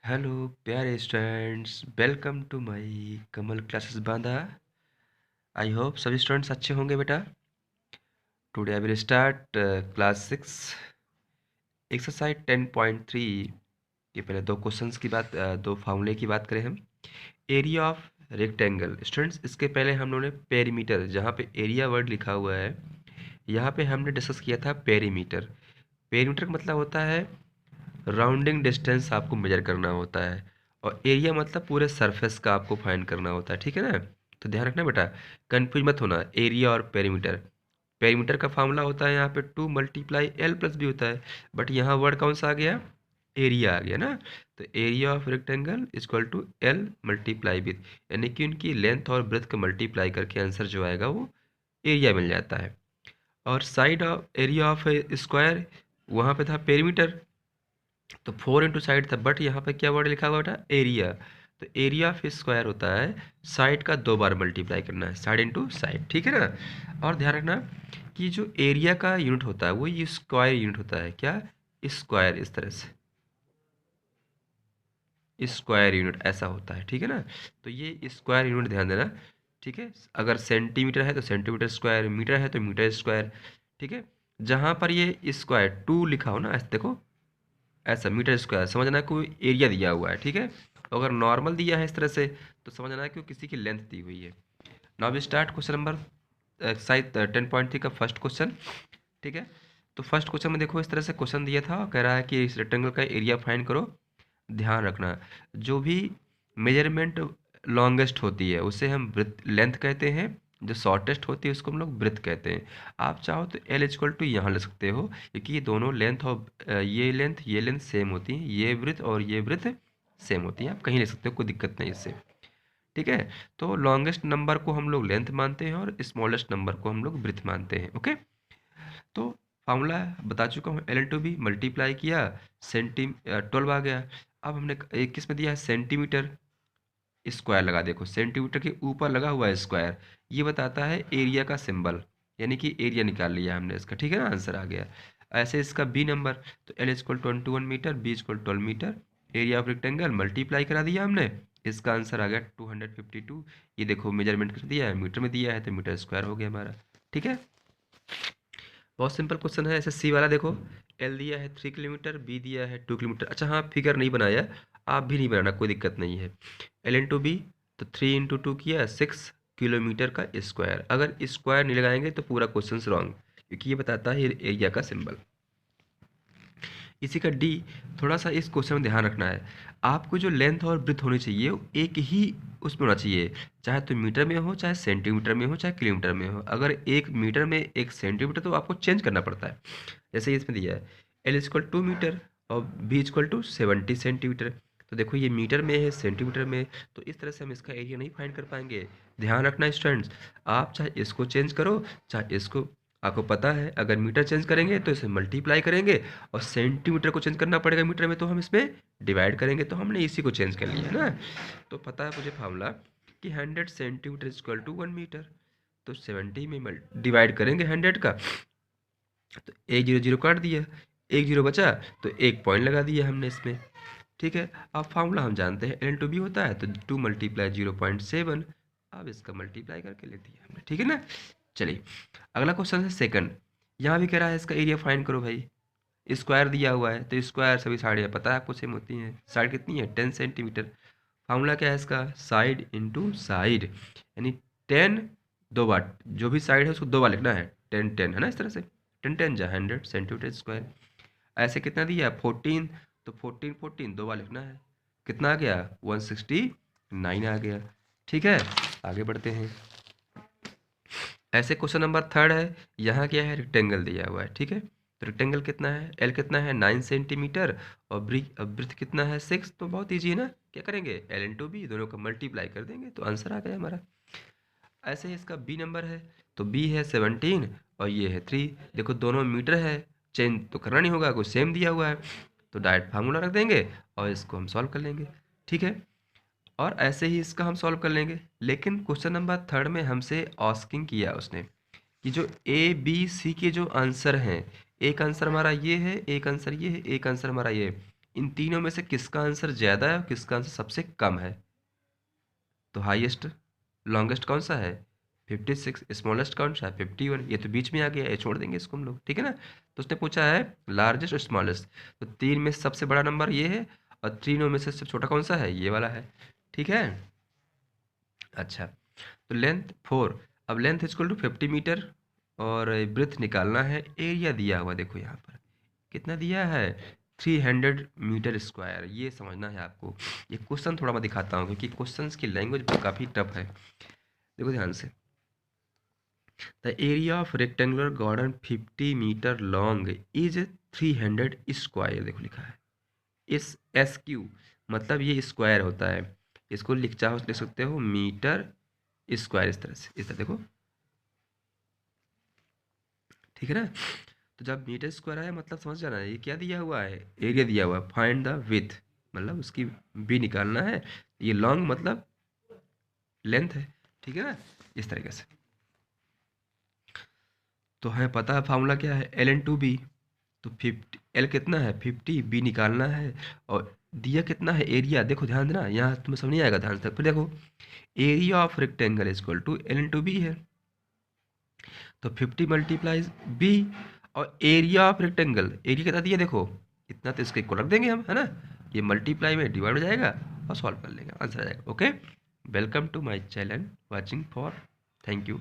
Hello प्यारे students, welcome to my Kamal classes Banda. I hope सभी students अच्छे होंगे बेटा। Today I will start class 6 exercise 10.3 के पहले दो क्वेश्चंस की बात, दो फार्मूले की बात करें हम। एरिया ऑफ रेक्टेंगल स्टूडेंट्स, इसके पहले हम लोगों ने पेरीमीटर, जहाँ पे एरिया वर्ड लिखा हुआ है यहाँ पे हमने डिस्कस किया था पेरीमीटर। पेरीमीटर का मतलब होता है राउंडिंग डिस्टेंस, आपको मेजर करना होता है। और एरिया मतलब पूरे सरफेस का आपको फाइंड करना होता है, ठीक है ना। तो ध्यान रखना बेटा, कंफ्यूज मत होना एरिया और पेरीमीटर। पेरीमीटर का फार्मूला होता है यहाँ पे 2 × L+B होता है, बट यहाँ वर्ड कौन सा आ गया, एरिया आ गया ना। तो area of rectangle equal to L multiply with, यानी कि उनकी लेंथ और ब्रेथ को मल्टीप्लाई करके आंसर जो आएगा वो एरिया मिल जाता है। और side of area of square, वहाँ पे था पेरीमीटर, तो 4 साइड था, बट यहाँ पे क्या वर्ड लिखा हुआ था, एरिया। तो एरिया ऑफ स्क्वायर होता है साइड का 2 बार मल्टीप्लाई करना है, साइड इंटू साइड, ठीक है ना। और ध्यान रखना कि जो एरिया का यूनिट होता है वो ये स्क्वायर यूनिट होता है, क्या, स्क्वायर, इस तरह से स्क्वायर यूनिट ऐसा होता है, ठीक है ना। तो ये स्क्वायर यूनिट ध्यान देना, ठीक है। अगर सेंटीमीटर है तो सेंटीमीटर स्क्वायर, मीटर है तो मीटर स्क्वायर, ठीक है। जहाँ पर ये स्क्वायर 2 लिखा हो ना, ऐसे देखो, ऐसा मीटर स्क्वायर समझना कोई एरिया दिया हुआ है, ठीक है। अगर नॉर्मल दिया है इस तरह से तो समझना है कि वो किसी की लेंथ दी हुई है। Now we start question number exercise 10.3 का फर्स्ट क्वेश्चन, ठीक है। तो फर्स्ट क्वेश्चन में देखो इस तरह से क्वेश्चन दिया था, कह रहा है कि इस रेक्टेंगल का एरिया फाइंड करो। ध्यान रखना, जो भी मेजरमेंट लॉन्गेस्ट होती है उसे हम ब्रेथ लेंथ कहते हैं, जो शॉर्टेस्ट होती है उसको हम लोग ब्रेथ कहते हैं। आप चाहो तो एल इक्वल टू यहाँ ले सकते हो, क्योंकि ये दोनों लेंथ और ये लेंथ सेम होती है, ये ब्रेथ और ये ब्रेथ सेम होती है, आप कहीं ले सकते हो, कोई दिक्कत नहीं इससे, ठीक है। तो लॉन्गेस्ट नंबर को हम लोग लेंथ मानते हैं और स्मॉलेस्ट नंबर को हम लोग ब्रेथ मानते हैं, ओके। तो फार्मूला बता चुका हूँ, L/B मल्टीप्लाई किया, 12 आ गया। अब हमने एक किस में दिया है, सेंटीमीटर स्क्वायर लगा, देखो सेंटीमीटर के ऊपर लगा हुआ है स्क्वायर, ये बताता है एरिया का सिंबल, यानी कि एरिया निकाल लिया हमने इसका, ठीक है ना, आंसर आ गया। ऐसे इसका बी नंबर, तो L equal 21 metre, B equal 12 metre, area of rectangle multiply करा दिया हमने, इसका आंसर आ गया 252। ये देखो मेजरमेंट कर दिया है, मीटर में दिया है तो मीटर स्क्वायर हो गया हमारा, ठीक है। बहुत सिंपल क्वेश्चन है। ऐसे सी वाला देखो, एल दिया है 3 किलोमीटर, बी दिया है 2 किलोमीटर। अच्छा हाँ, फिगर नहीं बनाया, आप भी नहीं बनाना, कोई दिक्कत नहीं है। एल इंटू बी, तो 3 × 2 किया 6 किलोमीटर का स्क्वायर। अगर स्क्वायर नहीं लगाएंगे तो पूरा क्वेश्चन रॉन्ग, क्योंकि ये बताता है एरिया का सिंबल। इसी का डी, थोड़ा सा इस क्वेश्चन में ध्यान रखना है, आपको जो लेंथ और ब्रेथ होनी चाहिए वो एक ही उसमें होना चाहिए, चाहे तो मीटर में हो, चाहे सेंटीमीटर में हो, चाहे किलोमीटर में हो। अगर एक मीटर में एक सेंटीमीटर तो आपको चेंज करना पड़ता है। जैसे इसमें दिया है एल इक्वल 2 मीटर और बी इक्वल टू 70 सेंटीमीटर, तो देखो ये मीटर में है सेंटीमीटर में, तो इस तरह से हम इसका एरिया नहीं फाइंड कर पाएंगे। ध्यान रखना स्टूडेंट्स, आप चाहे इसको चेंज करो चाहे इसको, आपको पता है अगर मीटर चेंज करेंगे तो इसे मल्टीप्लाई करेंगे, और सेंटीमीटर को चेंज करना पड़ेगा मीटर में, तो हम इसमें डिवाइड करेंगे, तो हमने इसी को चेंज कर लिया है ना। तो पता है मुझे फार्मूला कि 100 सेंटीमीटर इक्वल टू 1 मीटर, तो 70 में डिवाइड करेंगे 100 का, तो एक जीरो जीरो काट दिया, एक जीरो बचा, तो एक पॉइंट लगा दिया हमने इसमें, ठीक है। अब फार्मूला हम जानते हैं L/B होता है तो 2 × 0.7, अब इसका मल्टीप्लाई करके ले दिया हमने, ठीक है ना। चलिए अगला क्वेश्चन है सेकंड, यहाँ भी कह रहा है इसका एरिया फाइंड करो भाई। स्क्वायर दिया हुआ है तो स्क्वायर सभी साइड पता है आपको सेम होती हैं, साइड कितनी है 10 सेंटीमीटर। फार्मूला क्या है इसका, साइड इंटू साइड, यानी 10 2 बार, जो भी साइड है उसको 2 बार लिखना है, 10 10 है ना, इस तरह से 10 10 जा 100 सेंटीमीटर स्क्वायर। ऐसे कितना दिया 14, तो 14 14 2 बार लिखना है, कितना आ गया 169 आ गया, ठीक है। आगे बढ़ते हैं। ऐसे क्वेश्चन नंबर थर्ड है, यहाँ क्या है, रेक्टेंगल दिया हुआ है, ठीक है। तो रेक्टेंगल कितना है, एल कितना है 9 सेंटीमीटर, और ब्रिथ कितना है 6, तो बहुत ईजी है ना, क्या करेंगे एल इंटू बी, दोनों का मल्टीप्लाई कर देंगे तो आंसर आ गया हमारा। ऐसे ही इसका बी नंबर है, तो बी है 17 और ये है 3, देखो दोनों मीटर है, चेंज तो करना नहीं होगा, कुछ सेम दिया हुआ है, तो डायरेक्ट फार्मूला रख देंगे और इसको हम सॉल्व कर लेंगे, ठीक है। और ऐसे ही इसका हम सॉल्व कर लेंगे। लेकिन क्वेश्चन नंबर थर्ड में हमसे आस्किंग किया उसने कि जो ए बी सी के जो आंसर हैं, एक आंसर हमारा ये है, एक आंसर ये है, एक आंसर हमारा ये है, इन तीनों में से किसका आंसर ज़्यादा है और किसका आंसर सबसे कम है? तो हाईएस्ट लॉन्गेस्ट कौन सा है? 56। स्मॉलेस्ट कौन सा है? 51। ये तो बीच में आ गया, ये छोड़ देंगे इसको हम लोग, ठीक है ना। तो उसने पूछा है लार्जेस्ट और स्मॉलेस्ट, तो तीन में से सबसे बड़ा नंबर ये है और तीनों में से सबसे छोटा कौन सा है? ये वाला है, ठीक है। अच्छा, तो लेंथ 4। अब लेंथ इक्वल टू 50 मीटर और ब्रेथ निकालना है। एरिया दिया हुआ देखो यहाँ पर कितना दिया है? 300 मीटर स्क्वायर। ये समझना है आपको। ये क्वेश्चन थोड़ा मैं दिखाता हूँ क्योंकि क्वेश्चंस की लैंग्वेज काफ़ी टफ है। देखो ध्यान से, the area of rectangular garden 50 metre long is 300 square. देखो लिखा है इस SQ, मतलब ये स्क्वायर होता है। इसको चाहो लिख सकते हो मीटर स्क्वायर, इस तरह से, इस तरह देखो, ठीक है ना। तो जब मीटर स्क्वायर है मतलब समझ जाना है ये क्या दिया हुआ है? एरिया दिया हुआ है। फाइंड द विथ, मतलब उसकी भी निकालना है। ये लॉन्ग मतलब लेंथ है, ठीक है ना, इस तरीके से। तो हमें पता है फार्मूला क्या है, Ln/2b। तो 50, L कितना है 50, B निकालना है। और दिया कितना है एरिया, देखो ध्यान देना, यहाँ तुम्हें समझ नहीं आएगा ध्यान से। फिर देखो area of rectangle equal to Ln/2b है, तो 50 मल्टीप्लाइज बी। और एरिया ऑफ रेक्टेंगल, एरिया कितना दिया देखो इतना, तो इसके इक्वल रख देंगे हम, है ना। ये मल्टीप्लाई में डिवाइड हो जाएगा और सॉल्व कर लेंगे, आंसर आ जाएगा। Okay, welcome to my channel, watching for, thank you.